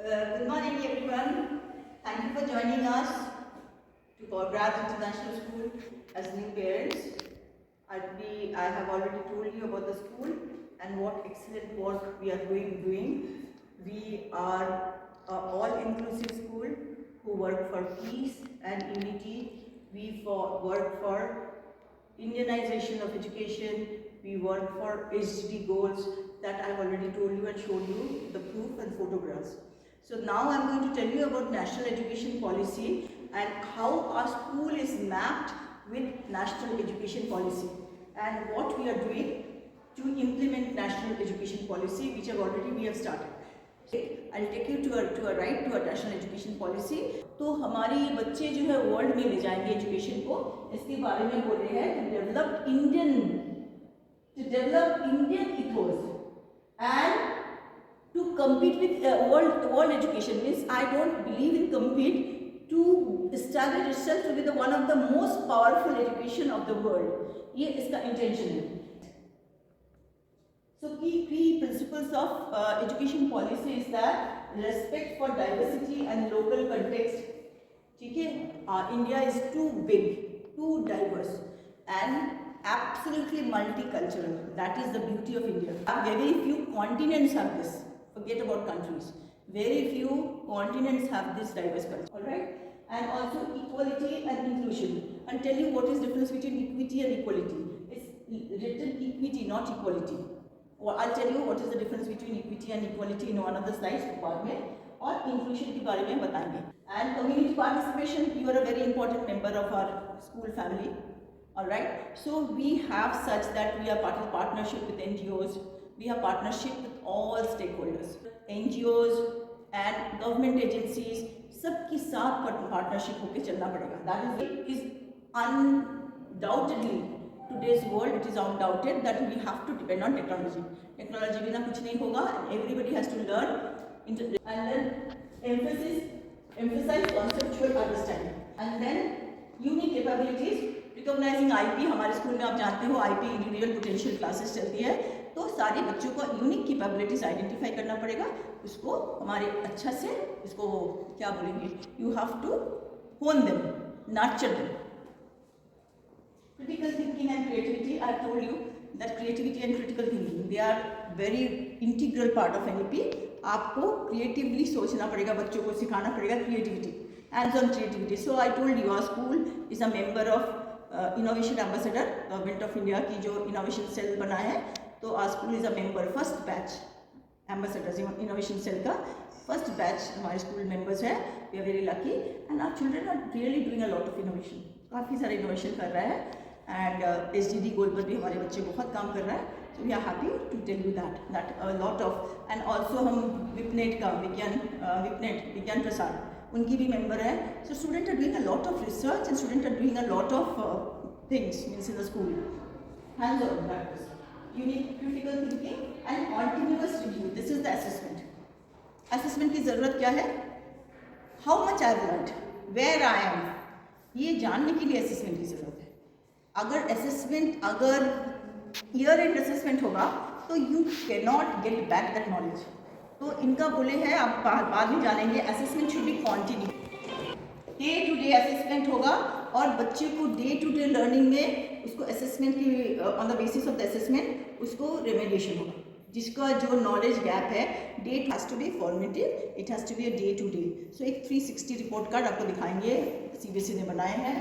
Good morning, everyone. Thank you for joining us to Powergraph International School as new parents. I have already told you about the school and what excellent work we are doing. We are an all-inclusive school who work for peace and unity. We work for Indianization of education. We work for HDD goals that I've already told you and showed you the proof and photographs. So now I'm going to tell you about national education policy and how our school is mapped with national education policy and what we are doing to implement national education policy, which we have started. I'll take you to a national education policy. तो हमारे बच्चे जो है world में ले जाएंगे education को, इसके बारे में बोल रहे हैं to develop Indian ethos and to compete with world education. Means I don't believe in compete, to establish itself to be the one of the most powerful education of the world. ये इसका intention है. So key principles of education policy is that respect for diversity and local context. ठीक है, India is too big, too diverse and absolutely multicultural. That is the beauty of India. Very few continents have this. Forget about countries. Very few continents have this diverse culture. All right, and also equality and inclusion. I'll tell you what is difference between equity and equality. It's written equity, not equality. Or I'll tell you what is the difference between equity and equality in one of the slides बाद में, और inclusion के बारे में बताएंगे. And community participation, you are a very important member of our school family. All right. So we have such that we are part of partnership with NGOs. We have partnership with all stakeholders, NGOs and government agencies. सबके साथ partnership होके चलना पड़ेगा. That is undoubtedly today's world. It is undoubted that we have to depend on technology. Technology बिना कुछ नहीं होगा. Everybody has to learn and then emphasize conceptual understanding and then unique capabilities. Recognizing IP, हमारे school में आप जानते हो IP individual potential classes चलती है, तो सारे बच्चों को यूनिक कैपेबिलिटीज आइडेंटिफाई करना पड़ेगा. उसको हमारे अच्छा से इसको क्या बोलेंगे, यू हैव टू होन them, nurture them. Critical thinking and creativity, I have told you that creativity and critical thinking, they are very integral part of NEP. आपको creatively सोचना पड़ेगा, बच्चों को सिखाना पड़ेगा creativity, hands-on creativity. So I told you our school is a member of Innovation Ambassador, Government of India की जो innovation cell बना है, तो our school is a member, first batch ambassadors innovation cell का first batch हमारे school members है. We are very lucky and our children are really doing a lot of innovation. काफ़ी सारे innovation कर रहा है and SDG goal पर भी हमारे बच्चे बहुत काम कर रहा है. So we are happy to tell you that a lot of, and also हम विपनेट का विज्ञान प्रसार उनकी भी member है. So students are doing a lot of research and students are doing a lot of things means in the school. Hands-on practice, unique critical thinking and continuous review. This is the assessment. Assessment की ज़रूरत क्या है? How much I have learned, where I am, ये जानने के लिए assessment की ज़रूरत है. अगर year end assessment होगा तो you cannot get back that knowledge. तो इनका बोले हैं, आप बाद में जानेंगे, assessment should be continuous. Day to day assessment होगा और बच्चे को डे टू डे लर्निंग में उसको असेसमेंट की on the basis of the assessment उसको रेमेडिएशन होगा. जिसका जो नॉलेज गैप है, they has to be formative, it has to be a day to day. So एक 360 रिपोर्ट कार्ड आपको दिखाएंगे, CBSE ने बनाए हैं.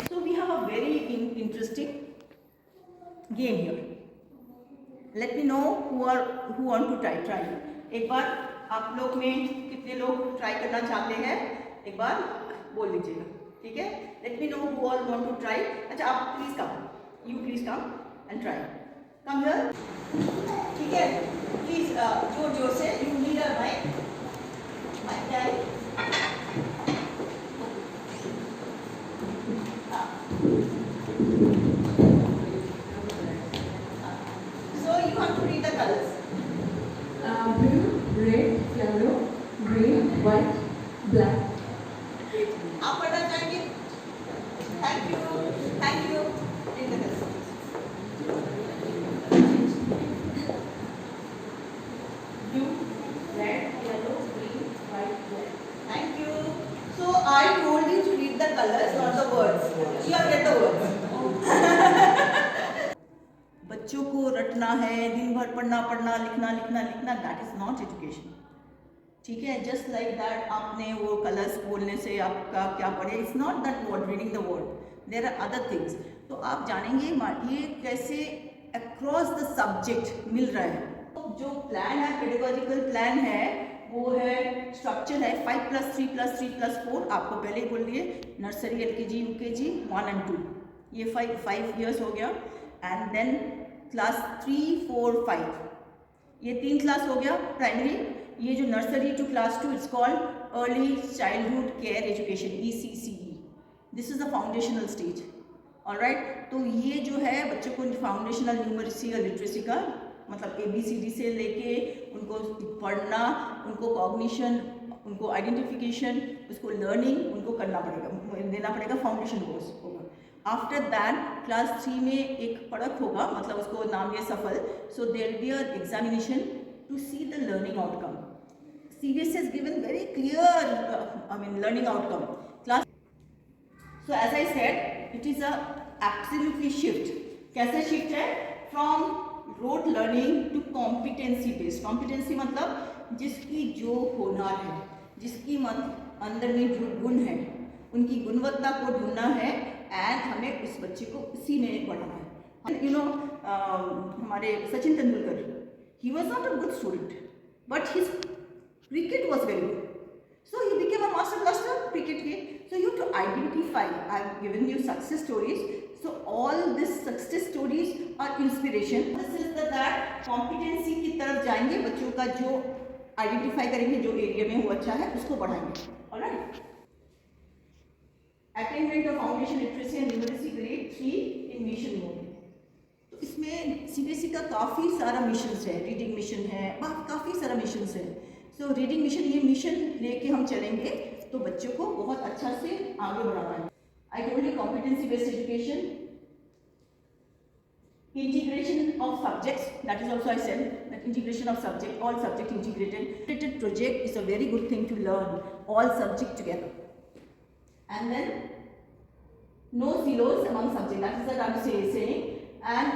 So we have a very interesting game here. Let me know who want to try. एक बार आप लोग में कितने लोग ट्राई करना चाहते हैं, एक बार बोल लीजिएगा. ठीक है, let me know who all want to try. अच्छा, आप please come, you please come and try. Come here. ठीक है, प्लीज जोर जोर से. You need a mic. So you have to read the colors. Blue, red, yellow, green, white, black. आप पढ़ना चाहेंगे? Thank you. Read the colors. Blue, red, yellow, green, करना है, दिन भर पढ़ना पढ़ना, लिखना लिखना लिखना, दैट इज़ नॉट एजुकेशन। ठीक है, जस्ट लाइक दैट आपने वो कलर्स बोलने से आपका क्या पढ़े, it's not that word reading the word, there are other things. तो आप जानेंगे ये कैसे अक्रॉस द सब्जेक्ट मिल रहा है। जो प्लान है, पेडागोजिकल प्लान है, वो है स्ट्रक्चर है 5+3+3+4। आपको पहले ही बोल दिए, नर्सरी, LKG, UKG 1 and 2, ये 5 years हो गया। एंड देन क्लास 3, 4, 5, ये 3 क्लास हो गया प्राइमरी। ये जो nursery to class 2 it's called early childhood care education, ECCE। This is the foundational stage, alright. तो ये जो है बच्चों को फाउंडेशनल न्यूमरेसी और लिटरेसी का मतलब ABCD से लेके उनको पढ़ना, उनको कॉग्निशन, उनको आइडेंटिफिकेशन, उसको लर्निंग उनको करना पड़ेगा, देना पड़ेगा, फाउंडेशन कोर्स होगा। आफ्टर दैट क्लास 3 में एक पढ़क होगा, मतलब उसको नाम दिया SAFAL. So there will be a examination to see the learning outcome. CBSE has given very clear learning outcome class. So as I said, it is a absolutely shift. कैसे shift है? From rote learning to competency based. Competency मतलब जिसकी जो हुनर है, जिसकी अंदर में जो गुण है, उनकी गुणवत्ता को ढूंढना है एंड हमें उस बच्चे को उसी में बढ़ाना है। हमारे Sachin Tendulkar, he was not a good student, but his cricket was very good. So he became a master blaster cricket game. So you have to identify. I have given you success stories. So all these success stories are inspiration. This is that competency की तरफ जाएंगे, बच्चों का जो identify करेंगे, जो area में वो अच्छा है उसको बढ़ाएंगे। Alright. Attainment of foundation literacy and numeracy grade 3 in mission mode. तो इसमें CBSE का काफ़ी सारा मिशंस है, रीडिंग मिशन है, काफ़ी सारा मिशंस है। सो रीडिंग मिशन, ये मिशन लेके हम चलेंगे तो बच्चों को बहुत अच्छा से आगे बढ़ाना है। आई told you competency based education, integration of subjects, that is also I said that integration of subject, all subject integrated project is a very good thing to learn all subject together. And then no silos among subject, that is what I am saying. And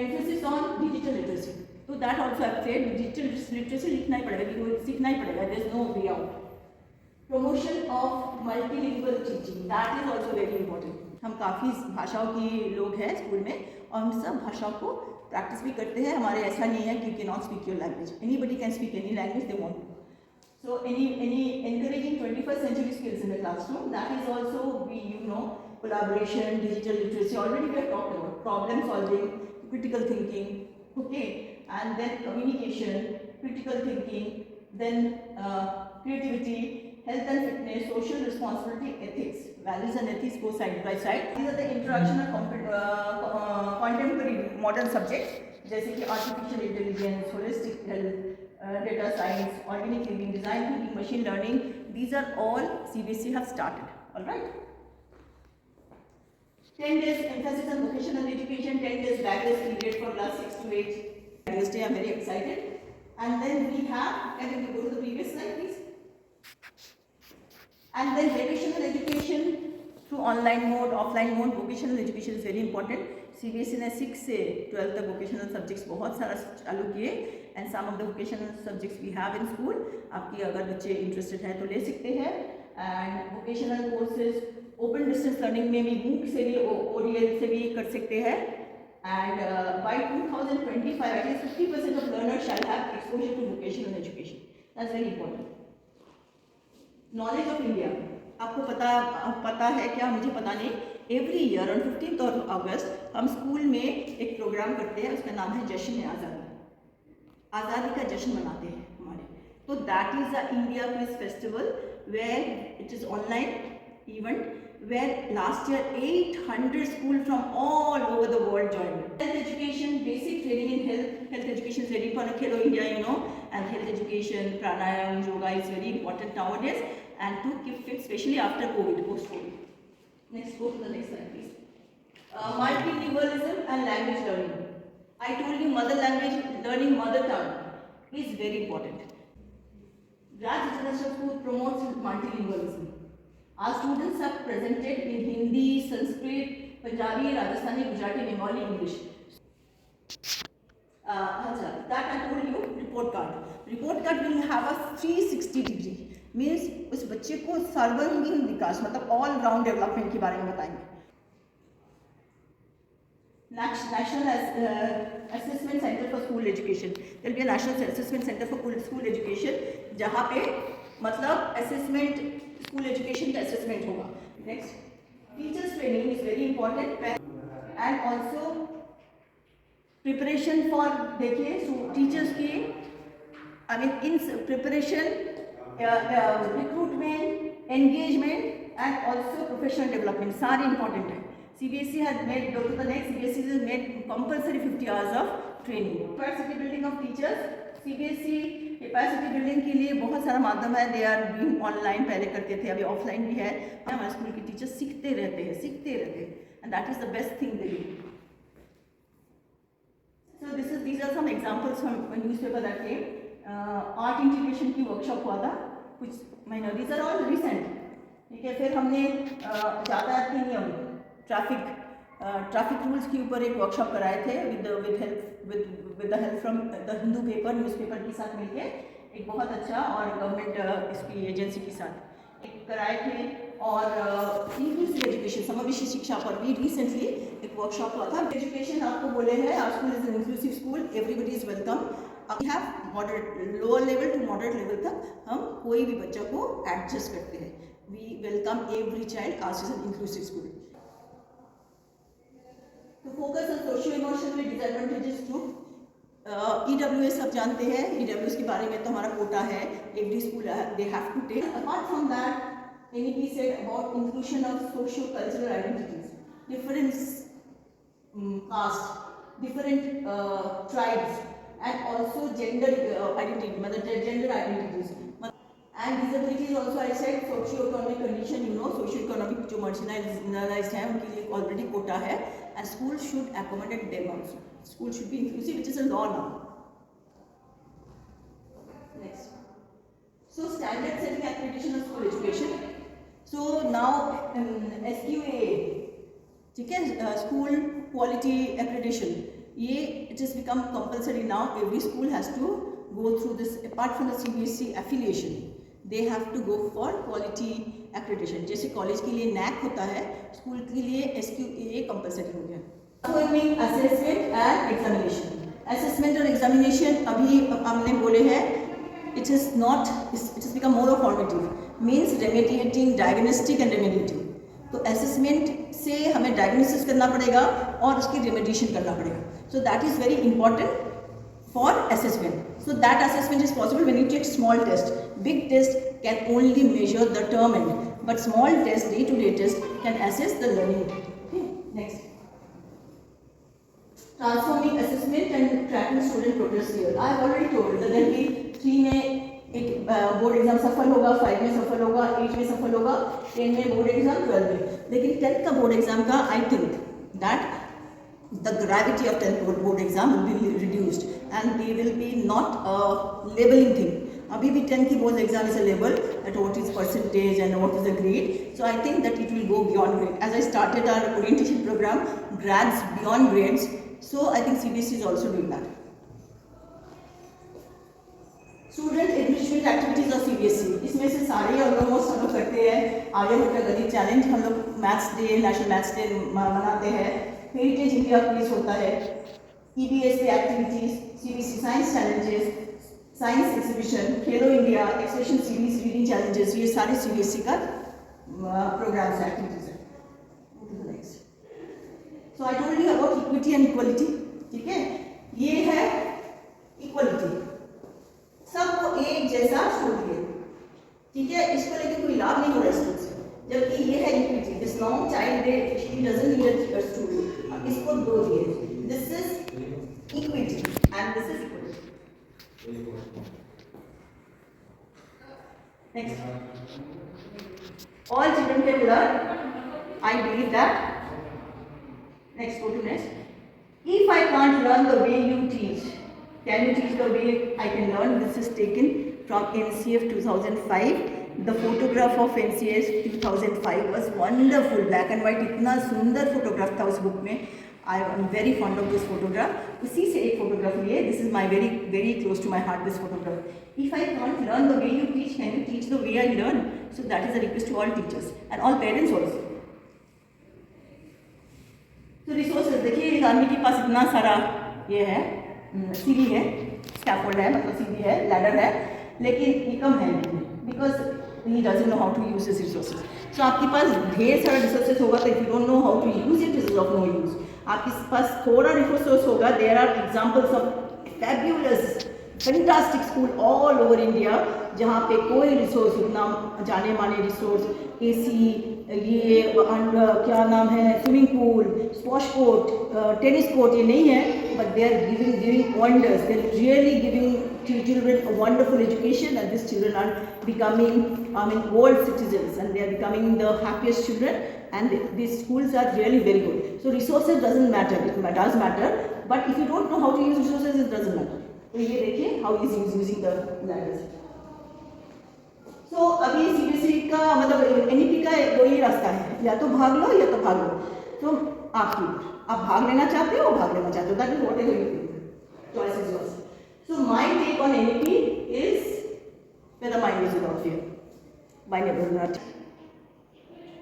emphasis on digital literacy, so that also I have said digital literacy लिखना ही पड़ेगा, सीखना ही पड़ेगा, there is no way out. Promotion of multilingual teaching, that is also very important. हम काफ़ी भाषाओं की लोग हैं स्कूल में और हम सब भाषाओं को प्रैक्टिस भी करते हैं। हमारे ऐसा नहीं है कि you can not speak your language, anybody can speak any language they want to. So any encouraging 21st century skills in the classroom, that is also collaboration, digital literacy, already we have talked about problem solving, critical thinking, okay, and then communication, critical thinking, then creativity, health and fitness, social responsibility, ethics. Values and ethics go side by side. These are the introduction of contemporary modern subjects, जैसे कि artificial intelligence, holistic health, data science, organic living, design thinking, machine learning. These are all CBSE have started. All right. 10 days emphasis on vocational education. 10 days backless period for class 6 to 8. This day I'm very excited. And then we have. Can you go to the previous slide, please? And then vocational education through online mode, offline mode. Vocational education is very important. CBSE ने 6 से 12 तक vocational subjects बहुत सारा चालू किए, and some of the vocational subjects we have in school. आपकी अगर बच्चे interested हैं तो ले सकते हैं। And vocational courses open distance learning में भी MOOC से भी ODL से भी कर सकते हैं। And by 2025, at least 50% of learners shall have exposure to vocational education. That's very important. Knowledge of India, आपको पता है क्या, मुझे पता नहीं। एवरी ईयर ऑन 15th अगस्त हम स्कूल में एक प्रोग्राम करते हैं, उसका नाम है जश्न आज़ादी। आज़ादी का जश्न मनाते हैं हमारे। तो that is the India quiz festival where it is online event where last year 800 schools from all over the world joined. Health education, basic training in health education is very important. Khelo India, and health education, pranayam, yoga is very important nowadays, and to keep fit, especially after COVID, post-COVID. Next, go to the next slide, please. Multilingualism and language learning. I told you mother language learning, mother tongue is very important. Raj International School promotes multilingualism. Our students are presented in Hindi, Sanskrit, Punjabi, Rajasthani, Gujarati, Bengali, English. that I told you report card. Report card will have a 360 degree, means उस बच्चे को सर्वांगीण विकास मतलब all round development के बारे में बताएंगे. National Assessment Center for School Education. There will be a National Assessment Center for School Education, जहाँ पे मतलब assessment school education का assessment होगा. Next, teachers training is very important, and also preparation for देखिए teachers की I mean in preparation, recruitment, engagement and also professional development सारे important है. CBSE has made, go to the next, CBSE has made compulsory 50 hours of training. Capacity building of teachers, CBSE capacity building के लिए बहुत सारा माध्यम है. They are doing online, पहले करते थे, अभी ऑफलाइन भी है. हमारे स्कूल के टीचर्स सीखते रहते हैं and that is the best thing they do. So these are some examples from a newspaper that came. Art integration की workshop हुआ था कुछ महीनों. These are all recent. ठीक है, फिर हमने यातायात के नियम, ट्रैफिक रूल्स के ऊपर एक वर्कशॉप कराए थे with the help from the Hindu paper, newspaper के साथ मिलके एक बहुत अच्छा और गवर्नमेंट इसकी एजेंसी के साथ एक कराए थे. और इंक्लूसिव एजुकेशन, समावेशी शिक्षा पर भी रिसेंटली एक वर्कशॉप हुआ था. एजुकेशन आपको बोले हैं our school is an inclusive school, everybody is welcome. We have moderate lower level to moderate level तक हम कोई भी बच्चा को एडजस्ट करते हैं. We welcome every child ours is an inclusive school. To focus on socio-emotional disadvantages too. EWS आप जानते हैं, EWS के बारे में तो हमारा कोटा है, every school they have to take. Apart from that, NEP said about inclusion of socio-cultural identities, different caste, different tribes, and also gender identity, मतलब gender identities. And disabilities also I said socio-economic condition, socio-economic जो marginalized हैं उनके लिए already quota है, and school should accommodate them also. School should be inclusive, which is a law now. Next, so standard setting accreditation of school education. So now SQAA, ठीक है, school quality accreditation, ये it has become compulsory now. Every school has to go through this. Apart from the CBSE affiliation, they have to go for quality accreditation. जैसे college के लिए NAAC होता है, school के लिए SQAA कंपलसरी हो गया. Assessment and examination. असेसमेंट और एग्जामिनेशन अभी हमने बोले हैं it is become more formative, means remediating, diagnostic and remediating. तो असेसमेंट से हमें डायग्नोसिस करना पड़ेगा और उसकी रेमेडिएशन करना पड़ेगा. So that is very important for assessment. So that assessment is possible when you take small test. Big test can only measure the term end, but small test, day-to-day test, can assess the learning. Okay, next. Transforming assessment and tracking student progress here. I have already told that there will be 3 में एक board exam सफल होगा, 5 में सफल होगा, 8 में सफल होगा, 10 में बोर्ड एग्जाम, 12 में. लेकिन 10th का बोर्ड एग्जाम का I think that the gravity of 10th board exam will be reduced and they will be not a labeling thing. अभी भी 10th की board exam is a label that what is percentage and what is the grade. So I think that it will go beyond grade. As I started our orientation program, grads beyond grades. So I think CBSE is also doing that. Student enrichment activities of CBSE, इसमें से सारे almost हम लोग करते हैं. आर्यभट्ट का गणित challenge, हम लोग maths day, national maths day मनाते हैं. हेरिटेज इंडिया क्विज होता है. EBS activities, CBSE science challenges, science exhibition, Khelo India, expression series, reading challenges, ये सारे CBSE का प्रोग्राम्स एक्टिविटीज है. So I told you about equity and equality. ठीक है, ये है इक्वलिटी, सबको एक जैसा छोड़ दिए. ठीक है, इसको लेकर कोई लाभ नहीं हो रहा स्कूल से. जबकि ये है equity, this long child day she doesn't need a student, इसको 2 दिए. This is equity and this is equality. Next, all children can learn. I believe that. Next, go to next. If I can't learn the way you teach, can you teach the way I can learn? This is taken from NCF 2005. The photograph of NCF 2005 was wonderful. Black and white, इतना सुंदर photograph था उस book में. I am very fond of this photograph. उसी से एक photograph लिए. This is my very close to my heart, this photograph. If I can't learn the way you teach, can you teach the way I learn? So that is a request to all teachers and all parents also. So resources, देखिए एक आदमी के पास इतना सारा ये है, सीढ़ी है, scaffold है, मतलब सीढ़ी है, ladder है, लेकिन इनकम है नहीं, because he doesn't know how to use his resources. So आपके पास ढेर सारा resources होगा तो if you don't know how to use it, it is of no use. आपके पास थोड़ा रिसोर्स होगा. There are examples of fabulous fantastic school all over India जहाँ पे कोई रिसोर्स उतना जाने माने रिसोर्स एसी, ये क्या नाम है, swimming pool, squash court, tennis court ये नहीं है, but they are giving wonders. They are really giving children a wonderful education, and these children are becoming world citizens, and they are becoming the happiest children, and these schools are really very good. So resources doesn't matter, it does matter, but if you don't know how to use resources, it doesn't matter. तो ये देखिए how he is using the ladders. So अभी CBSE का मतलब NEP का दो ही रास्ता है, या तो भाग लो या तो भाग लो. तो आप भाग लेना चाहते हो, भाग लेना चाहते हो, that is whatever you do. Choice is yours. So my take on NEP is where the mind is without fear by Rabindranath.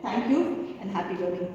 Thank you and happy learning.